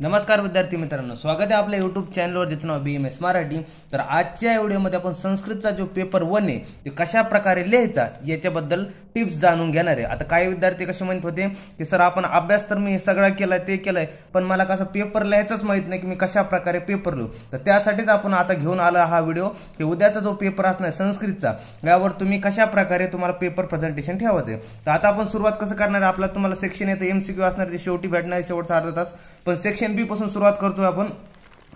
नमस्कार विद्यार्थी मित्रांनो, स्वागत आहे आपल्या यूट्यूब चॅनलवर ज्याचं नाव BMS मराठी। तर आजच्या व्हिडिओमध्ये आपण संस्कृतचा जो पेपर 1 आहे ते कशा प्रकारे लिहायचा याच्याबद्दल टिप्स जाणून घेणार आहे। आता काही विद्यार्थी कसे म्हणत होते की सर आपण अभ्यास तर मी सगळा केलाय ते केलाय, पण मला कसं पेपर लिहायचंच माहित नाही की मी कशा प्रकारे पेपर लिहू। तर त्यासाठीच आपण आता घेऊन आला हा व्हिडिओ की उद्याचा जो पेपर असणार संस्कृतचा यावर तुम्ही कशा प्रकारे तुम्हाला पेपर प्रेझेंटेशन ठेवायचे। तर आता आपण सुरुवात कसं करणार, आपला तुम्हाला सेक्शन येतं MCQ असणार, ते शेवटी भेटणार शेवटचा अर्धा तास। पण सेक्शन बी पासून सुरुवात करतोय आपण।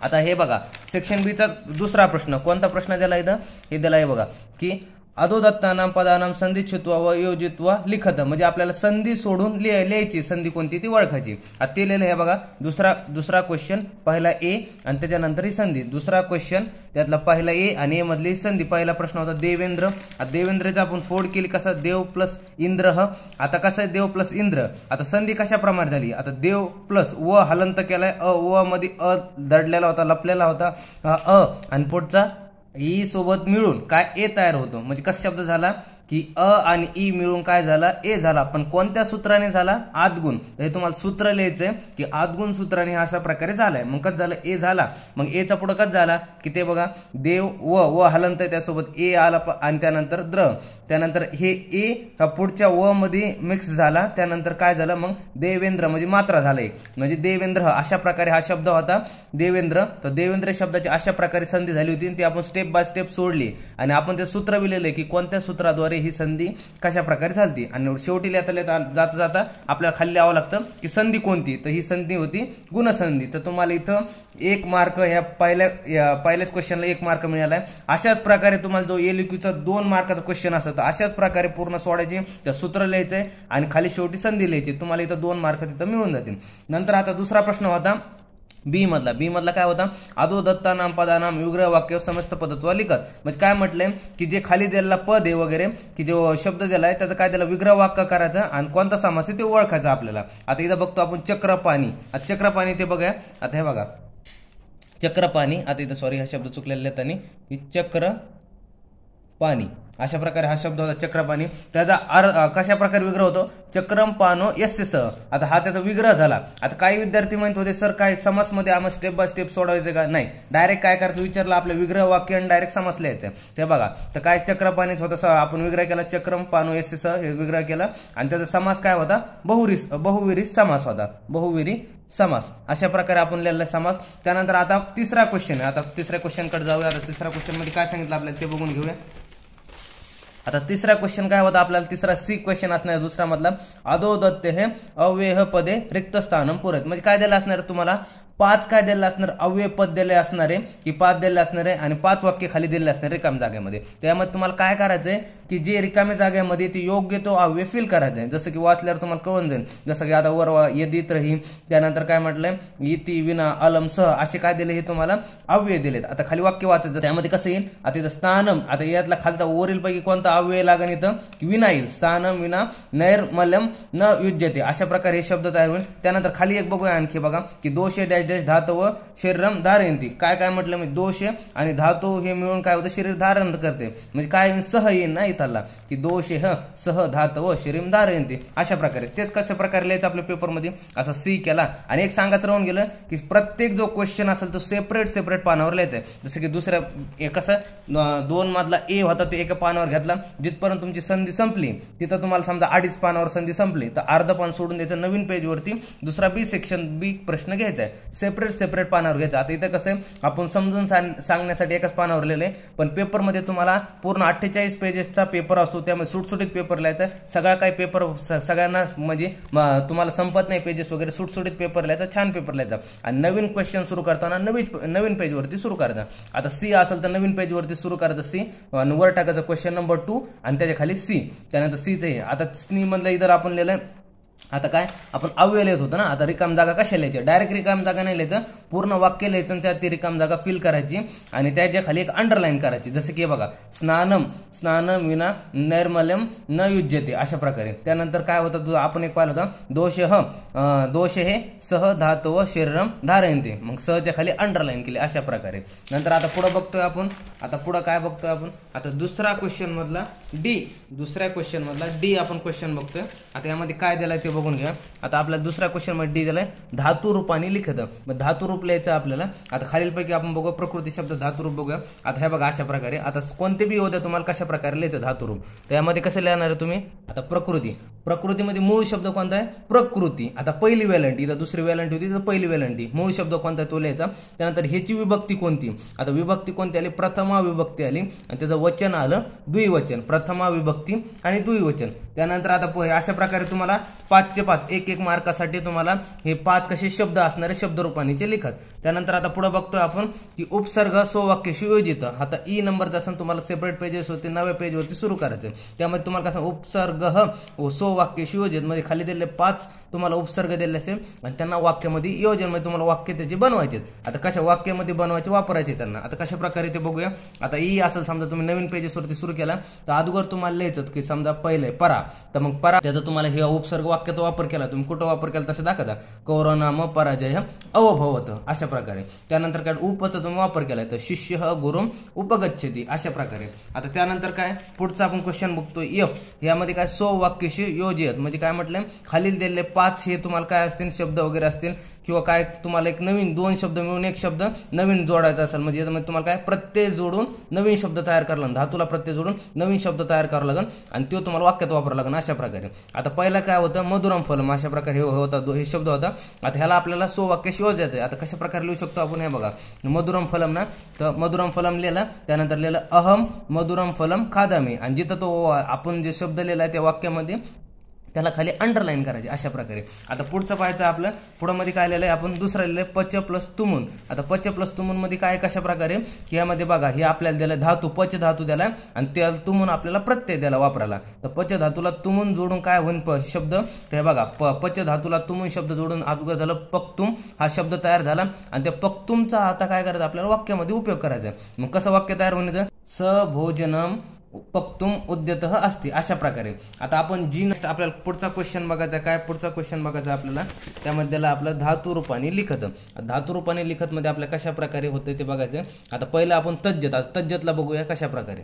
आता हे बघा, सेक्शन बी चा दुसरा प्रश्न, कोणता प्रश्न दिला इथं, हे दिला आहे बघा की अधोदत्तानाम पदानाम संधी छित्वा व योजित्वा लिखत, म्हणजे आपल्याला संधी सोडून लिहायची, संधी कोणती ती ओळखायची। आता ते लिहिलं हे बघा, दुसरा क्वेश्चन, पहिला ए आणि त्याच्यानंतर ही संधी, दुसरा क्वेश्चन त्यातला पहिला ए आणि ए मधली संधी। पहिला प्रश्न होता देवेंद्र, आता देवेंद्रचा आपण फोड केली कसा, देव प्लस इंद्र। आता कसं आहे देव प्लस इंद्र, आता संधी कशा प्रमाणे झाली, आता देव प्लस व हलंत केलाय, व मध्ये दडलेला होता, लपलेला होता आणि पुढचा ई सोबत मिळून काय ए तयार होतो, म्हणजे कसा शब्द झाला की आणि ई मिळून काय झाला, ए झाला। पण कोणत्या सूत्राने झाला, आदगुण। हे तुम्हाला सूत्र लिहायचंय की आदगुण सूत्राने अशा प्रकारे झालाय। मग कसं झालं, ए झाला, मग एचा पुढे कसं झाला की ते बघा देव व हलंत त्यासोबत ए आला आणि त्यानंतर द्र, त्यानंतर हे ए पुढच्या व मध्ये मिक्स झाला, त्यानंतर काय झालं मग देवेंद्र, म्हणजे मात्रा झाला एक, म्हणजे देवेंद्र अशा प्रकारे हा शब्द होता देवेंद्र। तर देवेंद्र शब्दाची अशा प्रकारे संधी झाली होती, ती आपण स्टेप बाय स्टेप सोडली आणि आपण ते सूत्र लिहिलेलं की कोणत्या सूत्राद्वारे ही संधी कशा प्रकारे झालती। आणि शेवटी लिहिता जाता जाता आपल्याला खाली लिहावं लागतं की संधी कोणती, तर ही संधी होती गुणसंधी। तर तुम्हाला इथं 1 मार्क, ह्या पहिल्याच क्वेश्चनला 1 मार्क मिळालाय। अशाच प्रकारे तुम्हाला जो LQचा 2 मार्काचा क्वेश्चन असतो अशाच प्रकारे पूर्ण सोडायचे, त्या सूत्र लिहायचंय आणि खाली शेवटी संधी लिहायची, तुम्हाला इथं 2 मार्क तिथं मिळून जातील। नंतर आता दुसरा प्रश्न होता बी मधला काय होता, अधोदत्तानाम पदानाम विग्रह वाक्य समस्त पदत्व लिखत, म्हणजे काय म्हटलंय की जे खाली दिलेला पद आहे वगैरे की जो शब्द दिलाय त्याचं काय दिलं, विग्रह वाक्य करायचं आणि कोणता समास आहे ते ओळखायचं आपल्याला। आता इथं बघतो आपण चक्रपाणी, आता चक्रपाणी ते बघा, आता हे बघा चक्रपाणी, आता इथं सॉरी हा शब्द चुकलेला आहे त्यांनी, चक्र पाणी अशा प्रकारे हा शब्द होता चक्रपाणी। त्याचा कशा प्रकारे विग्रह होतो, चक्रम पानो यस्य सह। आता हा त्याचा विग्रह झाला। आता काही विद्यार्थी म्हणत होते सर काय समास मध्ये आम्हाला स्टेप बाय स्टेप सोडवायचं का, नाही डायरेक्ट काय करायचं विचारलं आपलं विग्रह वाक्य आणि डायरेक्ट समास लिहायचं। ते बघा, तर काय चक्रपाणीच होता, आपण विग्रह केला चक्रम पानो यस्य सह, हे विग्रह केला आणि त्याचा समास काय होता, बहुविरी समास होता, बहुविरी समास। अशा प्रकारे आपण लिहिलेला समास। त्यानंतर आता तिसरा क्वेश्चन आहे, आता तिसऱ्या क्वेश्चन कडे जाऊया। आता तिसऱ्या क्वेश्चन मध्ये काय सांगितलं आपल्याला ते बघून घेऊया। आता तिसरा क्वेश्चन काय होता आपल्याला, तिसरा सी क्वेश्चन असणार दुसरा मधला, अधोदत्ते हे अव्यय पदे रिक्त स्थानम पुरत, म्हणजे काय दिलं असणार तुम्हाला, 5 काय दिलं असणार, अव्यय पद दिले असणार आहे की 5 दिले असणार आहे आणि 5 वाक्य खाली दिले असणार रिकाम्या जागेमध्ये। त्यामध्ये तुम्हाला काय करायचंय की जे रिकाम्या जागेमध्ये ते योग्य तो अव्यय फिल करायचा आहे, जसं की वाचल्यावर तुम्हाला कळून जाईल। जसं की आता वर यदित रही, त्यानंतर काय म्हटलंय इति विना अलम सह, असे काय दिले हे तुम्हाला अव्यय दिलेत। आता खाली वाक्य वाचायचं, त्यामध्ये कसं येईल, आता इथं स्थानम, आता यातला खालचा वरील पैकी कोणता अव्यय लागेल, इथं विना येईल, स्थानम विना नैर्मल्यम न युज्यते, अशा प्रकारे हे शब्द तयार होईल। त्यानंतर खाली एक बघूया आणखी बघा की दोषे धातव शरीरम धारयंती, काय काय म्हटलं म्हणजे दोष आणि धातू हे मिळून काय होतं, शरीर धारण करते, म्हणजे काय सह येईल ना इथला की दोष सह धातव शरीर धारयंती, अशा प्रकारे। तेच कशा प्रकारे लिहायचं आपल्या पेपरमध्ये, असा सी केला। आणि एक सांगायचं राहून गेलं की प्रत्येक जो क्वेश्चन असेल तो सेपरेट पानावर लिहायचा आहे। जसं की दुसऱ्या कसं 2 मधला ए होता ते एका पानावर घेतला, जिथपर्यंत तुमची संधी संपली तिथं तुम्हाला समजा 2.5 पानावर संधी संपली तर अर्ध पान सोडून द्यायचं, नवीन पेज वरती दुसरा बी सेक्शन बी प्रश्न घ्यायचा आहे, सेपरेट पानावर घ्यायचं। आता इथं कसं आपण समजून सांगण्यासाठी एकाच पानावर लिहिलंय, पण पेपरमध्ये तुम्हाला पूर्ण 48 पेजेसचा पेपर असतो, त्यामुळे सुटसुटीत पेपर लिहायचा। सगळा काही पेपर सगळ्यांना म्हणजे तुम्हाला संपत नाही पेजेस वगैरे, सुटसुटीत पेपर लिहायचा, छान पेपर लिहायचा। आणि नवीन क्वेश्चन सुरू करताना नवीन पेज वरती सुरू करायचा। आता सी असेल तर नवीन पेज वरती सुरू करायचं सी, आणि वर टाकायचं क्वेश्चन नंबर 2 आणि त्याच्या खाली सी, त्यानंतर सीचं हे। आता सी मधलं इधर आपण लिहिलंय, आता काय आपण अव्यय लिहित होतो ना, आता रिकाम जागा कशा लिहायच्या, डायरेक्ट रिकाम जागा नाही लिहायचं, पूर्ण वाक्य लिहायचं आणि त्यात ती रिकाम जागा फिल करायची आणि त्याच्या खाली एक अंडरलाईन करायची. जसं की बघा, स्नानम विना नैर्मल्यम न युज्यते अशा प्रकारे. त्यानंतर काय होतं, आपण एक पाहिलं होतं दोष हे सह धातव शरीरम धारयन्ते, मग सहच्या खाली अंडरलाईन केली अशा प्रकारे. नंतर आता पुढे बघतोय आपण, आता पुढे काय बघतोय आपण, आता दुसऱ्या क्वेश्चन मधला डी आपण क्वेश्चन बघतोय. आता यामध्ये काय दिलाय ते बघून घ्या. आता आपल्या दुसऱ्या क्वेश्चन मध्ये डी दिलाय धातू रूपाने लिखित. मग धातू रूप लिहायचं आपल्याला. आता खालीलपैकी आपण बघू प्रकृती शब्द धातू रूप बघूया. आता हे बघा अशा प्रकारे, आता कोणते बी होते तुम्हाला कशा प्रकारे लिहायचं धातू रूप. त्यामध्ये कसं लिहिणार आहे तुम्ही, आता प्रकृतीमध्ये मूळ शब्द कोणता आहे, प्रकृती. आता पहिली वेलंटी, इथं दुसरी वेलंटी होती तर पहिली वेलंटी, मूळ शब्द कोणता तो लिहायचा. त्यानंतर ह्याची विभक्ती कोणती, आता विभक्ती कोणती आली, प्रथमा विभक्ती आली आणि त्याचं वचन आलं द्विवचन, प्रथमा विभक्ती आणि द्विवचन. त्यानंतर आता अशा प्रकारे तुम्हाला 5चे 5 एक मार्कासाठी तुम्हाला हे 5 कसे शब्द असणारे शब्द रूपानीचे लिखत. त्यानंतर आता पुढे बघतोय आपण की उपसर्ग स्ववाक्यशी योजित. आता ई नंबरचा असं तुम्हाला सेपरेट पेजेस होते, 9व्या पेजवरती सुरू करायचं. त्यामध्ये तुम्हाला कसं उपसर्ग स्ववाक्यशी योजित मध्ये खाली दिलेले 5 तुम्हाला उपसर्ग दिले असेल आणि त्यांना वाक्यामध्ये योजन मध्ये तुम्हाला वाक्य त्याचे बनवायचे. आता कशा वाक्यामध्ये बनवायचे वापरायचे त्यांना. आता कशा प्रकारे ते बघूया. आता ई असेल समजा तुम्ही नवीन पेजेसवरती सुरू केला तर अगोदर तुम्हाला लिहायचं की समजा पहिले परा, तर मग परा त्याचा तुम्हाला हे उपसर्ग वाक्याचा वापर केला, तुम्ही कुठं वापर केला तसं दाखवा, कौरनाम पराजय अवभवत अशा प्रकारे. त्यानंतर काय उपचा तुम्ही वापर केला तर शिष्य गुरुम उपगच्छति अशा प्रकारे. आता त्यानंतर काय पुढचा आपण क्वेश्चन बघतोय एफ, यामध्ये काय स्ववाक्यशी योजित म्हणजे काय म्हटलं, खालील दिलेले 5 हे तुम्हाला काय असतील शब्द वगैरे असतील किंवा काय तुम्हाला एक नवीन 2 शब्द मिळून एक शब्द नवीन जोडायचा असेल म्हणजे यामध्ये तुम्हाला काय प्रत्यय जोडून नवीन शब्द तयार करावा लागेल, धातूला प्रत्यय जोडून नवीन शब्द तयार करावा लागेल आणि तो तुम्हाला वाक्यात वापरावा लागेल अशा प्रकारे. आता पहिला काय होतं मधुरम फलम अशा प्रकारे होता हे शब्द होता. आता ह्याला आपल्याला स्ववाक्य योजायचं. आता कशा प्रकारे लिहू शकतो आपण हे बघा, मधुरम फलम ना, तर मधुरम फलम लिहिला, त्यानंतर लिहिलं अहम मधुरम फलम खादामी आणि जिथं तो आपण जे शब्द लिहिला त्या वाक्यामध्ये त्याला खाली अंडरलाईन करायची अशा प्रकारे. आता पुढचं पाहायचं आपलं पुढं मध्ये काय लिहिलंय आपण दुसरं लिहिलंय पच प्लस तुमुन. आता पच प्लस तुमुन मध्ये काय कशा प्रकारे की यामध्ये बघा हे आपल्याला दिलं धातू पच धातू दिलाय आणि त्या तुमुन आपल्याला प्रत्यय द्यायला वापरायला. तर पच धातूला तुमुन जोडून काय होईल शब्द, ते बघा पच धातूला तुमुन शब्द जोडून अगोदर झालं पक्तुम हा शब्द तयार झाला आणि त्या पक्तुमचा आता काय करायचं आपल्याला वाक्यामध्ये उपयोग करायचा. मग कसं वाक्य तयार होण्याचं, स भोजनम पक्तुम उद्यतः असते अशा प्रकारे. आता आपण जी आपल्याला पुढचा क्वेश्चन बघायचा काय, पुढचा क्वेश्चन बघायचा आपल्याला त्यामध्ये आपलं धातू रूपाने लिखत. धातू रूपाने लिखत मध्ये आपल्या कशा प्रकारे होते ते बघायचं. आता पहिलं आपण तज्जतला बघूया कशा प्रकारे.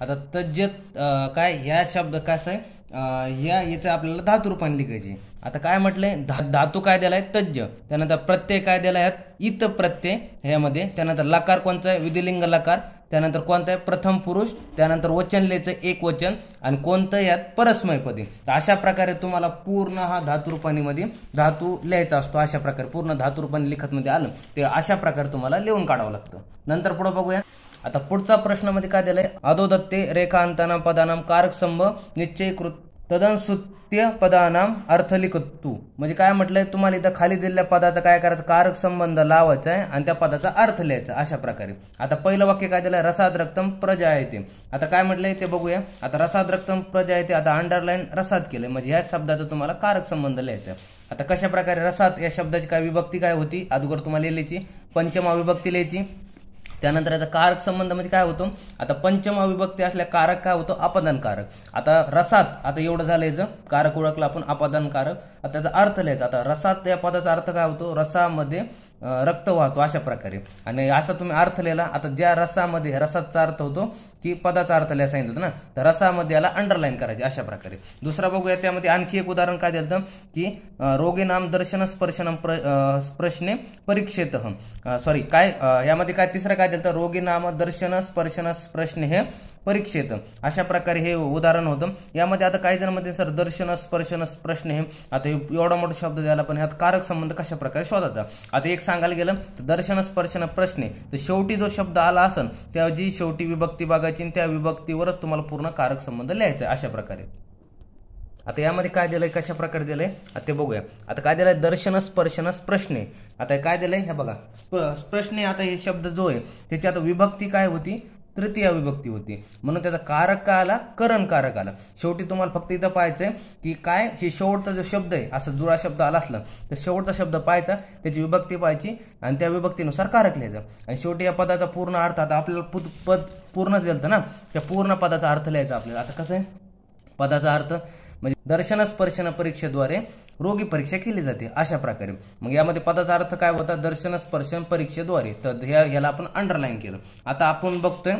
आता तज्जत काय ह्या शब्द कसं आहे याचं आपल्याला धातू रूपाने लिखायची. आता काय म्हटलंय धातू काय दिलाय तज्ज, त्यानंतर प्रत्यय काय दिलाय इत प्रत्यय ह्यामध्ये, त्यानंतर लकार कोणता आहे विधिलिंग लकार, त्यानंतर कोणतं आहे प्रथम पुरुष, त्यानंतर वचन लिहायचं एक वचन आणि कोणतं यात परस्मयपदी. तर अशा प्रकारे तुम्हाला पूर्ण हा धातुरूपानीमध्ये धातू लिहायचा असतो. अशा प्रकारे पूर्ण धातुरूपानी लिखत मध्ये आलं ते अशा प्रकारे तुम्हाला लिहून काढावं लागतं. नंतर पुढे बघूया. आता पुढचा प्रश्नामध्ये काय दिलंय अधोदत्ते रेखांतानाम पदानाम कारकसंभ निश्चयीकृत तदनुसृत्य पदानाम अर्थ लिखतू. म्हणजे काय म्हटलंय तुम्हाला इथं खाली दिलेल्या पदाचा काय करायचं कारक संबंध लावायचा आहे आणि त्या पदाचा अर्थ लिहायचा अशा प्रकारे. आता पहिलं वाक्य काय दिलंय रसाद रक्तम प्रजायते. आता काय म्हटलंय ते बघूया. आता रसाद रक्तम प्रजायते आता अंडरलाईन रसाद केलंय म्हणजे ह्या शब्दाचा तुम्हाला कारक संबंध लिहायचा. आता कशा प्रकारे रसात या शब्दाची काय विभक्ती काय होती अगोदर तुम्हाला लिहायची, पंचमा विभक्ती लिहायची. त्यानंतर याचा कारक संबंध मध्ये काय होतो, आता पंचमा विभक्ती असल्या कारक काय होतो अपादान कारक. आता रसात आता एवढं झालं याचं कारक ओळखलं आपण अपादान कारक. आता त्याचा अर्थ लिहायचा. आता रसात या पदाचा अर्थ काय होतो रसामध्ये रक्त वाहतो अशा प्रकारे आणि असा तुम्ही अर्थ लिहिला. आता ज्या रसामध्ये रसाचा अर्थ होतो की पदाचा अर्थ लिहायला सांगितलं ना, तर रसामध्ये याला अंडरलाईन करायचे अशा प्रकारे. दुसरा बघूया त्यामध्ये आणखी एक उदाहरण काय दिलं की रोगी नाम दर्शन स्पर्शनम प्रश्ने परीक्षेत सॉरी काय यामध्ये काय तिसरं काय दिलं रोगी नाम दर्शन स्पर्शन प्रश्न हे परीक्षेत अशा प्रकारे हे उदाहरण होतं. यामध्ये आता काही जणांमध्ये सर दर्शन स्पर्शन प्रश्न हे आता एवढा मोठा शब्द द्यायला पण ह्यात कारक संबंध कशा प्रकारे शोधायचा. आता एक सांगायला गेलं तर दर्शन स्पर्शन प्रश्ने तर शेवटी जो शब्द आला असेल त्या जी शेवटी विभक्ती बघायची आणि त्या विभक्तीवरच तुम्हाला पूर्ण कारक संबंध लिहायचा अशा प्रकारे. आता यामध्ये काय दिलंय कशा प्रकारे दिलंय ते बघूया. आता काय दिलंय दर्शन स्पर्शन प्रश्ने. आता काय दिलंय हे बघा प्रश्ने. आता हे शब्द जो आहे त्याची आता विभक्ती काय होती तृतीय विभक्ती होती, म्हणून त्याचा कारक काय आला, करण कारक आला. शेवटी तुम्हाला फक्त इथं पाहायचंय की काय हे शेवटचा जो शब्द आहे असा जुळा शब्द आला असला तर शेवटचा शब्द पाहायचा, त्याची विभक्ती पाहायची आणि त्या विभक्तीनुसार कारक लिहायचं. आणि शेवटी या पदाचा पूर्ण अर्थ, आता आपल्याला पद पूर्ण झालं ना, त्या पूर्ण पदाचा अर्थ लिहायचा आपल्याला. आता कसं आहे पदाचा अर्थ म्हणजे दर्शन स्पर्शन परीक्षेद्वारे रोगी परीक्षा केली जाते अशा प्रकारे. मग यामध्ये पदाचा अर्थ काय होता, दर्शन स्पर्शन परीक्षेद्वारे, तर ह्याला आपण अंडरलाईन केलं. आता आपण बघतोय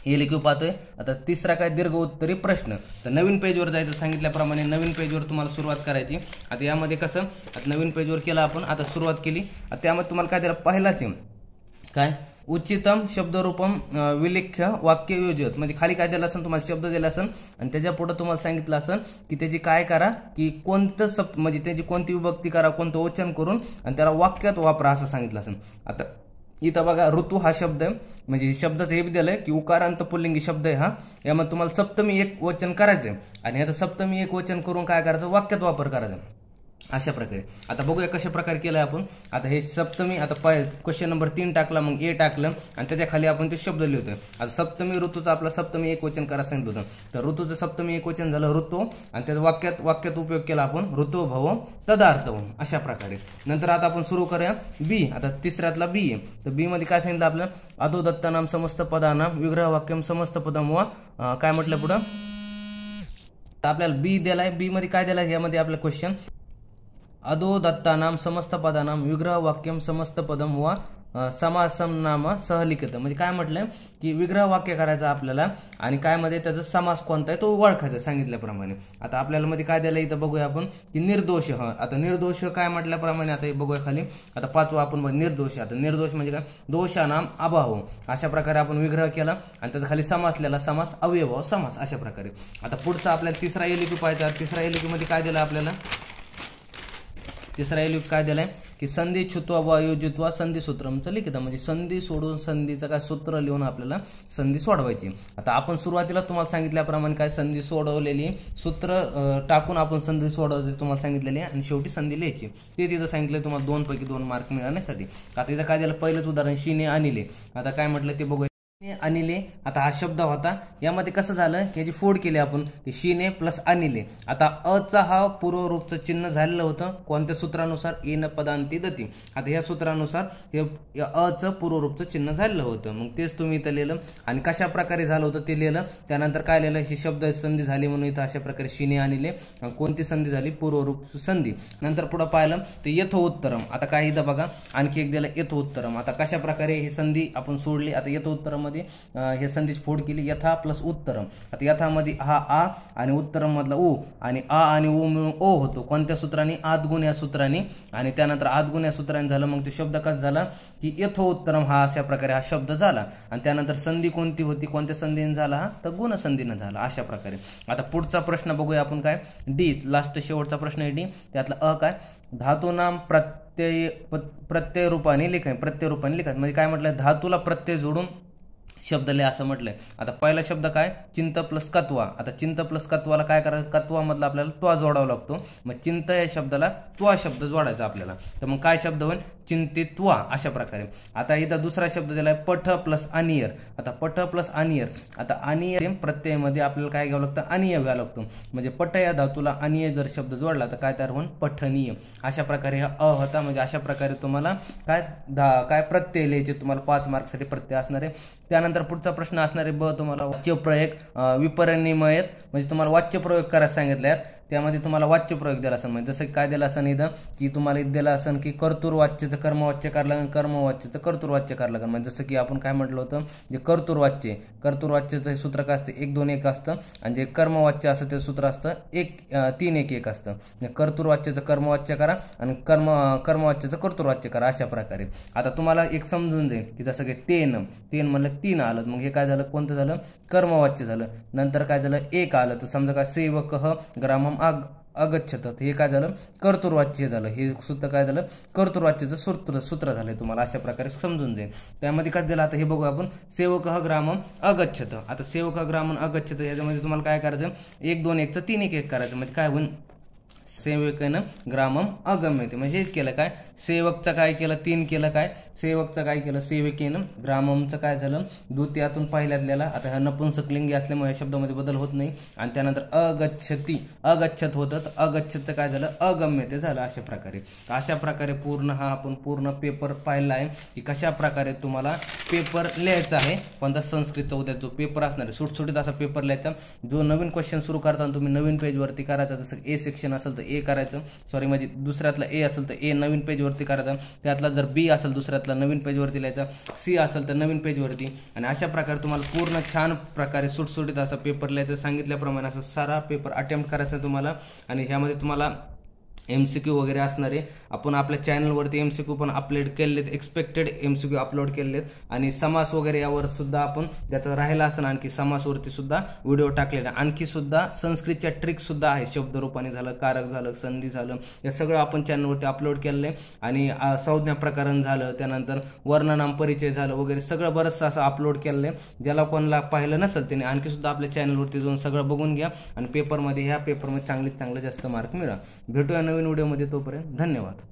हे लिखीव पाहतोय. आता तिसरा काय, दीर्घ उत्तरी प्रश्न. तर नवीन पेजवर जायचं सांगितल्याप्रमाणे नवीन पेजवर तुम्हाला सुरुवात करायची. आता यामध्ये कसं, आता नवीन पेजवर केलं आपण, आता सुरुवात केली. आता त्यामध्ये तुम्हाला काय दिलं, पहिलाच काय, उचितम शब्दरूपम विलिख्य वाक्य योजत, म्हणजे खाली काय दिलं असेल तुम्हाला, शब्द दिला असेल आणि त्याच्या पुढे तुम्हाला सांगितलं असेल की त्याची काय करा, की कोणतं म्हणजे त्याची कोणती विभक्ती करा, कोणतं वचन करून आणि त्याला वाक्यात वापरा असं सांगितलं असेल. आता इथं बघा ऋतू हा शब्द आहे, म्हणजे शब्दाचं हे बी दिलंय की उकारांत पुल्लिंगी शब्द आहे हा. यामध्ये तुम्हाला सप्तमी एक वचन करायचंय आणि ह्याचं सप्तमी एक वचन करून काय करायचं, वाक्यात वापर करायचा अशा प्रकारे. आता बघूया कशा प्रकारे केलंय आपण. आता हे सप्तमी, आता क्वेश्चन नंबर 3 टाकला, मग ए टाकलं आणि त्याच्या खाली आपण ते शब्द लिहितोय. आता सप्तमी ऋतूचं आपला सप्तमी एक वचन करायला सांगितलं होतं, तर ऋतूचं सप्तमी एक वचन झालं ऋतू आणि त्याचा वाक्यात उपयोग केला आपण, ऋतू भव तदार्थवम अशा प्रकारे. नंतर आता आपण सुरू करूया बी. आता तिसऱ्यातला बी आहे, तर बी मध्ये काय सांगितलं आपलं, अधोदत्तानाम समस्त पदानाम विग्रह वाक्यम समस्त पदम वा काय म्हटलं पुढं, आपल्याला बी दिलाय. बी मध्ये काय दिलाय, यामध्ये आपलं क्वेश्चन अधो दत्तानाम समस्त पदानाम विग्रह वाक्यम समस्त पदम वा समासम नाम सहलिखित, म्हणजे काय म्हटलं की विग्रह वाक्य करायचं आपल्याला आणि काय मध्ये त्याचा समास कोणता आहे तो ओळखायचा सांगितल्याप्रमाणे. आता आपल्याला मध्ये काय दिलं इथं बघूया आपण की निर्दोष. आता निर्दोष काय म्हटल्याप्रमाणे आता हे बघूया खाली. आता पाचवा आपण बघ निर्दोष. आता निर्दोष म्हणजे काय, दोषानाम अभाव अशा प्रकारे आपण विग्रह केला आणि त्याचा खाली समासलेला समास अव्ययभाव समास अशा प्रकारे. आता पुढचा आपल्याला तिसरा एलिक्यू पाहायचा. तिसरा एलिक्यू मध्ये काय दिलं आपल्याला, तिसरा एलिक्यू काय दिलाय की संधी छुत्वा व योजित्वा संधी सूत्रमचं लिखित, म्हणजे संधी सोडून संधीचं काय सूत्र लिहून आपल्याला संधी सोडवायची. आता आपण सुरुवातीला तुम्हाला सांगितल्याप्रमाणे काय संधी सोडवलेली सूत्र टाकून आपण संधी सोडवायची तुम्हाला सांगितलेली आणि शेवटी संधी लिहायची. तेच इथं सांगितलं तुम्हाला 2 पैकी 2 मार्क मिळवण्यासाठी. आता इथं काय दिलं, पहिलंच उदाहरण शीने आणले. आता काय म्हटलं ते बघूया. अनिले, आता हा शब्द होता, यामध्ये कसं झालं की याची फोड केली आपण, शीने प्लस अनिले. आता अचा हा पूर्वरूपचं चिन्ह झालेलं होतं कोणत्या सूत्रानुसार, येन पदांती दती. आता ह्या सूत्रानुसार हे अचं पूर्वरूपचं चिन्ह झालेलं होतं, मग तेच तुम्ही इथं लिहिलं आणि कशा प्रकारे झालं होतं ते लिहिलं. त्यानंतर काय लिहिलं, ही शब्द संधी झाली म्हणून इथं अशा प्रकारे शीने अनिले, कोणती संधी झाली, पूर्वरूप संधी. नंतर पुढे पाहिलं ते यथोत्तरम. आता काय इथं बघा आणखी एक दिलं यथोत्तरम. आता कशा प्रकारे ही संधी आपण सोडली. आता यथोत्तरम हे संधीच फोड केली, यथा प्लस उत्तरम. आता यथामध्ये हा आ आणि उत्तरम मधला ओ आणि आ आणि ओ मिळून ओ होतो कोणत्या सूत्राने, आदगुण या सूत्राने. आणि त्यानंतर आदगुण या सूत्राने झालं, मग ते शब्द कसा झाला की यथोत्तरम हा अशा प्रकारे हा शब्द झाला. आणि त्यानंतर संधी कोणती होती, कोणत्या संधीने झाला हा, तर गुण संधीने झाला अशा प्रकारे. आता पुढचा प्रश्न बघूया आपण काय, डी लास्ट शेवटचा प्रश्न आहे डी. त्यातला अ काय, धातूनाम प्रत्यय रूपाने लिखाय. प्रत्यय रूपाने लिखाय म्हणजे काय म्हटलं, धातूला प्रत्यय जोडून शब्द लिहा असं म्हटलंय. आता पहिला शब्द काय, चिंत प्लस कत्वा. आता चिंत प्लस कत्वाला काय करायचं, कत्वा मधला आपल्याला त्वा जोडावा लागतो. मग चिंत या शब्दाला त्वा शब्द जोडायचा आपल्याला, तर मग काय शब्द होईल, चिंतित्वा अशा प्रकारे. आता इथं दुसरा शब्द दिलाय पठ प्लस अनियर. आता पठ प्लस अनियर. आता अनियर प्रत्ययामध्ये आपल्याला काय घ्यावं लागतं, अनिय घ्यावं लागतो. म्हणजे पठ या धातूला अनिय जर शब्द जोडला तर काय तयार होईल, पठनीय अशा प्रकारे हा अ होता. म्हणजे अशा प्रकारे तुम्हाला काय प्रत्यय लिहायचे, तुम्हाला 5 मार्कसाठी प्रत्यय असणार आहे. त्यानंतर पुढचा प्रश्न असणार आहे ब, तुम्हाला वाच्य प्रयोग विपरिणमयत, म्हणजे तुम्हाला वाच्य प्रयोग करायला सांगितले आहेत. त्यामध्ये तुम्हाला वाच्य प्रयोग दिला असेल, म्हणजे जसं काय दिलं असेल इथं की तुम्हाला दिलं असेल की कर्तुरवाच्यचं कर्मवाच्य करावं लागेल, कर्मवाच्यचं कर्तुरवाच्य करावं लागेल. म्हणजे जसं की आपण काय म्हटलं होतं, जे कर्तुरवाच्यचं सूत्र काय असतं, 1 2 1 असतं आणि जे कर्मवाच्य असतं ते सूत्र असतं 1 3 1 1 असतं. कर्तुरवाच्यचं कर्मवाच्य करा आणि कर्मवाच्यचं कर्तुरवाच्य करा अशा प्रकारे. आता तुम्हाला एक समजून जाईल की जसं की तेन म्हणलं 3 आलं, मग हे काय झालं, कोणतं झालं, कर्मवाच्य झालं. नंतर काय झालं, 1 आलं, तर समजा काय सेवक ग्रामम अगच्छत, हे काय झालं, कर्तुरवाच्य झालं. हे सूत्र काय झालं, कर्तुरवाच्यचं सूत्र झालंय. तुम्हाला अशा प्रकारे समजून जाईल. त्यामध्ये काय दिलं, आता हे बघू आपण, सेवक ग्रामम अगच्छत. आता सेवक ग्रामम अगच्छत याच्यामध्ये तुम्हाला काय करायचं, 1 2 1 3 1 1 करायचं. म्हणजे काय होईल, सेवकेन ग्रामम अगम्यते, म्हणजे हेच केलं काय, सेवकचं काय केलं 3 केलं काय, सेवकचं काय केलं सेवकेन, ग्राममचं काय झालं द्वितीयातून पहिल्यातल्याला, आता ह्या नपुंसकलिंगी असल्यामुळे ह्या शब्दामध्ये बदल होत नाही, आणि त्यानंतर अगच्छती अगच्छत होतं, तर अगच्छतचं काय झालं अगम्यते झालं. अशा प्रकारे पूर्ण हा आपण पूर्ण पेपर पाहिला आहे की कशा प्रकारे तुम्हाला पेपर लिहायचा आहे. कोणता संस्कृतचा उद्या जो पेपर असणार आहे सुटसुटीत असा पेपर लिहायचा. जो नवीन क्वेश्चन सुरू करताना तुम्ही नवीन पेजवरती करायचा, जसं ए सेक्शन असेल तर ए करायचं, सॉरी म्हणजे दुसऱ्यातला ए असेल तर ए नवीन पेजवरती करायचा, त्यातला जर बी असेल दुसऱ्यातला नवीन पेजवरती लिहायचा, सी असेल तर नवीन पेजवरती, आणि अशा प्रकारे तुम्हाला पूर्ण छान प्रकारे सुटसुटीत असा पेपर लिहायचा. सांगितल्याप्रमाणे असा सारा पेपर अटेम्प्ट करायचा तुम्हाला. आणि ह्यामध्ये तुम्हाला MCQ वगैरे असणारे आपण आपल्या चॅनलवरती MCQ पण अपलोड केलेत, एक्सपेक्टेड MCQ अपलोड केलेत, आणि समास वगैरे यावर सुद्धा आपण ज्याचा राहिला असेल आणखी समासवरती सुद्धा व्हिडिओ टाकलेला. आणखी सुद्धा संस्कृतच्या ट्रिक सुद्धा आहे, शब्दरूपाने झालं, कारक झालं, संधी झालं, हे सगळं आपण चॅनलवरती अपलोड केलेलं आहे. आणि संज्ञा प्रकरण झालं, त्यानंतर वर्णनाम परिचय झालं वगैरे सगळं बरंचसं असं अपलोड केलेलं आहे. ज्याला कोणाला पाहिलं नसेल त्याने आणखी सुद्धा आपल्या चॅनलवरती जाऊन सगळं बघून घ्या, आणि ह्या पेपरमध्ये चांगले जास्त मार्क मिळा. भेटूया नवीन व्हिडिओमध्ये, तोपर्यंत धन्यवाद.